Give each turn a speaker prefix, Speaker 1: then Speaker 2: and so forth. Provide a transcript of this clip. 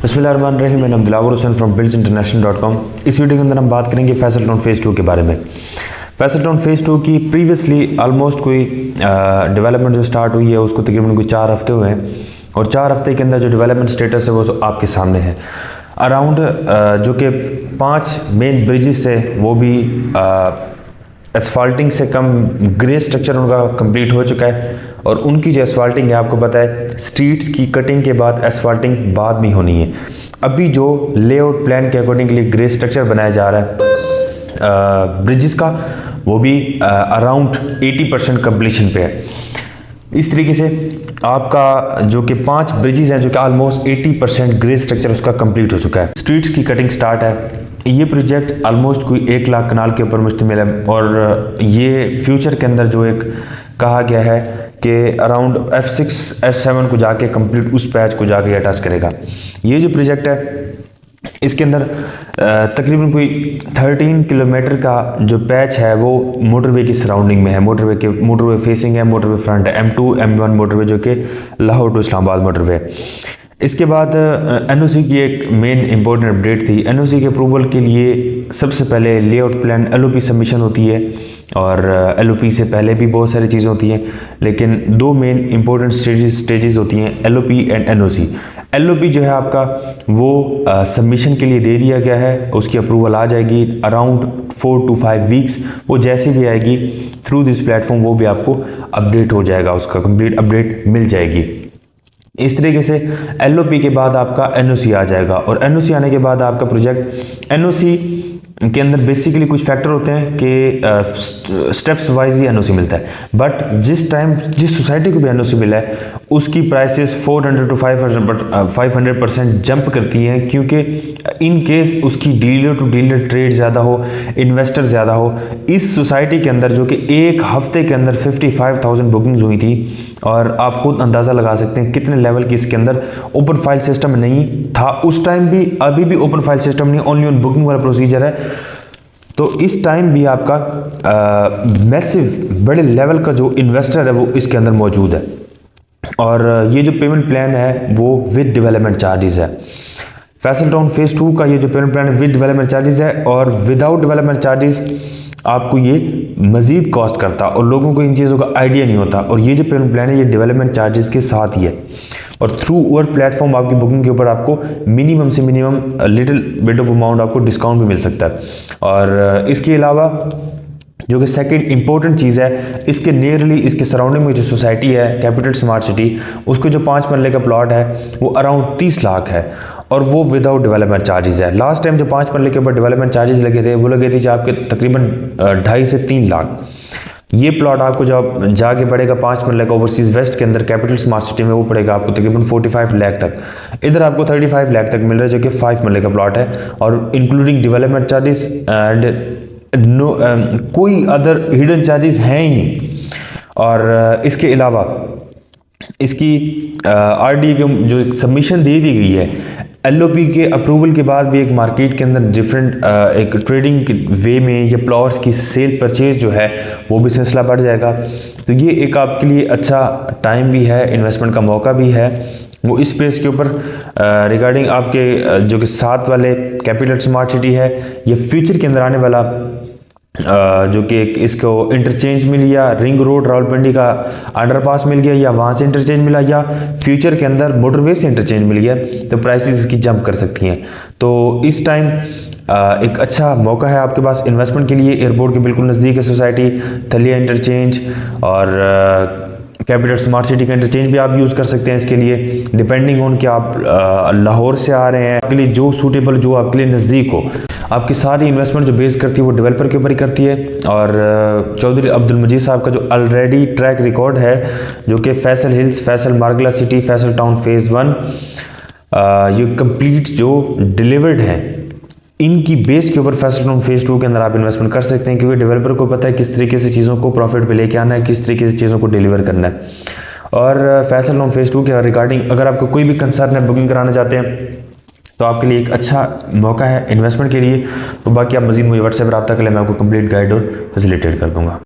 Speaker 1: बिस्मिल्लाहिर्रहमानिर्रहीम। मैं Dilawar Hussain from buildsinternational.com। इस वीडियो के अंदर हम बात करेंगे फैसल टाउन फेज़ 2 के बारे में। फैसल टाउन फेज़ 2 की प्रीवियसली ऑलमोस्ट कोई डेवलपमेंट जो स्टार्ट हुई है उसको तकरीबन कोई 4 हफ्ते हुए हैं और 4 हफ्ते के अंदर जो डेवलपमेंट स्टेटस है वो आपके सामने है। अराउंड जो कि 5 मेन ब्रिजेस थे वो भी एसफाल्टिंग से कम ग्रे स्ट्रक्चर उनका कंप्लीट हो चुका है और उनकी जो एसफाल्टिंग है आपको पता है स्ट्रीट्स की कटिंग के बाद एसफाल्टिंग बाद में होनी है। अभी जो लेआउट प्लान के अकॉर्डिंगली ग्रे स्ट्रक्चर बनाया जा रहा है ब्रिजेस का वो भी अराउंड 80% कंप्लीशन पे है। इस तरीके से आपका जो कि 5 ब्रिजेस हैं जो कि ऑलमोस्ट 80% ग्रे स्ट्रक्चर उसका कंप्लीट हो चुका है। स्ट्रीट्स की कटिंग स्टार्ट है। ये प्रोजेक्ट ऑलमोस्ट कोई 1 लाख कनाल के ऊपर मुश्तमिल है और ये फ्यूचर के अंदर जो एक कहा गया है कि अराउंड F6 F7 को जाके कंप्लीट उस पैच को जाके अटैच करेगा। ये जो प्रोजेक्ट है इसके अंदर तकरीबन कोई 13 किलोमीटर का जो पैच है वो मोटरवे की सराउंडिंग में है। मोटरवे फेसिंग है, मोटरवे फ्रंट है, M2 M1 मोटरवे जो कि लाहौर टू इस्लामाबाद मोटरवे। इसके बाद NOC की एक मेन इंपॉर्टेंट अपडेट थी। NOC के अप्रूवल के लिए सबसे पहले लेआउट प्लान LOP सबमिशन होती है और LOP से पहले भी बहुत सारी चीज़ें होती हैं, लेकिन 2 मेन इंपॉर्टेंट स्टेजेस होती हैं LOP एंड NOC। LOP जो है आपका वो सबमिशन के लिए दे दिया गया है, उसकी अप्रूवल आ जाएगी अराउंड 4 to 5 वीक्स। वो जैसी भी आएगी थ्रू दिस प्लेटफॉर्म वो भी आपको अपडेट हो जाएगा, उसका कंप्लीट अपडेट मिल जाएगी। इस तरीके से LOP के बाद आपका NOC आ जाएगा और NOC आने के बाद आपका प्रोजेक्ट NOC के अंदर बेसिकली कुछ फैक्टर होते हैं कि स्टेप्स वाइज ही NOC मिलता है, बट जिस सोसाइटी को भी NOC मिला है उसकी प्राइसेस 400 to 500% जंप करती हैं, क्योंकि इन केस उसकी डीलर टू डीलर ट्रेड ज़्यादा हो, इन्वेस्टर ज़्यादा हो। इस सोसाइटी के अंदर जो कि 1 हफ्ते के अंदर 55,000 बुकिंग्स हुई थी और आप खुद अंदाज़ा लगा सकते हैं कितने लेवल की इसके अंदर ओपन फाइल सिस्टम नहीं था उस टाइम भी, अभी भी ओपन फाइल सिस्टम नहीं, ओनली ऑन बुकिंग वाला प्रोसीजर है। तो इस टाइम भी आपका मैसिव बड़े लेवल का जो इन्वेस्टर है वो इसके अंदर मौजूद है और ये जो पेमेंट प्लान है वो विद डेवलपमेंट चार्जेस है। फैसल टाउन फेज़ 2 का ये जो पेमेंट प्लान है विद डेवलपमेंट चार्जेस है और विदाउट डेवलपमेंट चार्जेस आपको ये मज़ीद कॉस्ट करता और लोगों को इन चीज़ों का आइडिया नहीं होता। और ये जो पेमेंट प्लान है ये डेवलपमेंट चार्जेस के साथ ही है और थ्रू और प्लेटफॉर्म आपकी बुकिंग के ऊपर आपको मिनिमम से minimum little bit of amount आपको डिस्काउंट भी मिल सकता है। और इसके अलावा जो कि सेकंड इंपॉर्टेंट चीज़ है, इसके नियरली इसके सराउंडिंग में जो सोसाइटी है कैपिटल स्मार्ट सिटी, उसको जो 5 मरले का प्लॉट है वो अराउंड 30 लाख है और वो विदाउट डेवलपमेंट चार्जेस है। लास्ट टाइम जो 5 मरले के ऊपर डेवलपमेंट चार्जेस लगे थे वो लगे थे आपके तकरीबन 2.5 से 3 लाख। ये प्लॉट आपको जब जाके पड़ेगा 5 मरले का ओवरसीज वेस्ट के अंदर कैपिटल स्मार्ट सिटी में, वो पड़ेगा आपको तकरीबन 45 लाख तक। इधर आपको 35 लाख तक मिल रहा है जो कि 5 मरले का प्लॉट है और इंक्लूडिंग डेवलपमेंट चार्जेस एंड कोई अदर हिडन चार्जेस हैं ही नहीं। और इसके अलावा इसकी RDA के जो सबमिशन दे दी गई है LOP के अप्रूवल के बाद भी एक मार्केट के अंदर डिफरेंट एक ट्रेडिंग के वे में या प्लॉट्स की सेल परचेज जो है वो भी सिलसिला बढ़ जाएगा। तो ये एक आपके लिए अच्छा टाइम भी है, इन्वेस्टमेंट का मौका भी है। वो इस स्पेस के ऊपर रिगार्डिंग आपके जो कि साथ वाले कैपिटल स्मार्ट सिटी है, ये फ्यूचर के अंदर आने वाला जो कि इसको इंटरचेंज मिल गया, रिंग रोड रावलपिंडी का अंडरपास मिल गया या वहाँ से इंटरचेंज मिला या फ्यूचर के अंदर मोटरवे से इंटरचेंज मिल गया, तो प्राइसेस इसकी जंप कर सकती हैं। तो इस टाइम एक अच्छा मौका है आपके पास इन्वेस्टमेंट के लिए। एयरपोर्ट के बिल्कुल नज़दीक है सोसाइटी, थलिया इंटरचेंज और कैपिटल स्मार्ट सिटी का इंटरचेंज भी आप यूज़ कर सकते हैं इसके लिए, डिपेंडिंग ऑन कि आप लाहौर से आ रहे हैं, आपके लिए जो सूटेबल, जो आपके लिए नज़दीक हो। आपकी सारी इन्वेस्टमेंट जो बेस करती है वो डेवलपर के ऊपर ही करती है और चौधरी अब्दुल मजीद साहब का जो ऑलरेडी ट्रैक रिकॉर्ड है जो कि फैसल हिल्स, फैसल मार्गला सिटी, फैसल टाउन फेज़ 1 ये कंप्लीट जो डिलीवर्ड हैं, इनकी बेस के ऊपर फैसल टाउन फेज़ 2 के अंदर आप इन्वेस्टमेंट कर सकते हैं, क्योंकि डेवलपर को पता है किस तरीके से चीज़ों को प्रॉफिट पे लेके आना है, किस तरीके से चीज़ों को डिलीवर करना है। और फैसल टाउन फेज़ 2 के रिगार्डिंग अगर आपको कोई भी कंसर्न है, बुकिंग कराना चाहते हैं, तो आपके लिए एक अच्छा मौका है इन्वेस्टमेंट के लिए। तो बाकी आप मज़ीद मुझे व्हाट्सएप पर रब्ता कर लें, मैं आपको कंप्लीट गाइड और फैसिलिटेट कर दूँगा।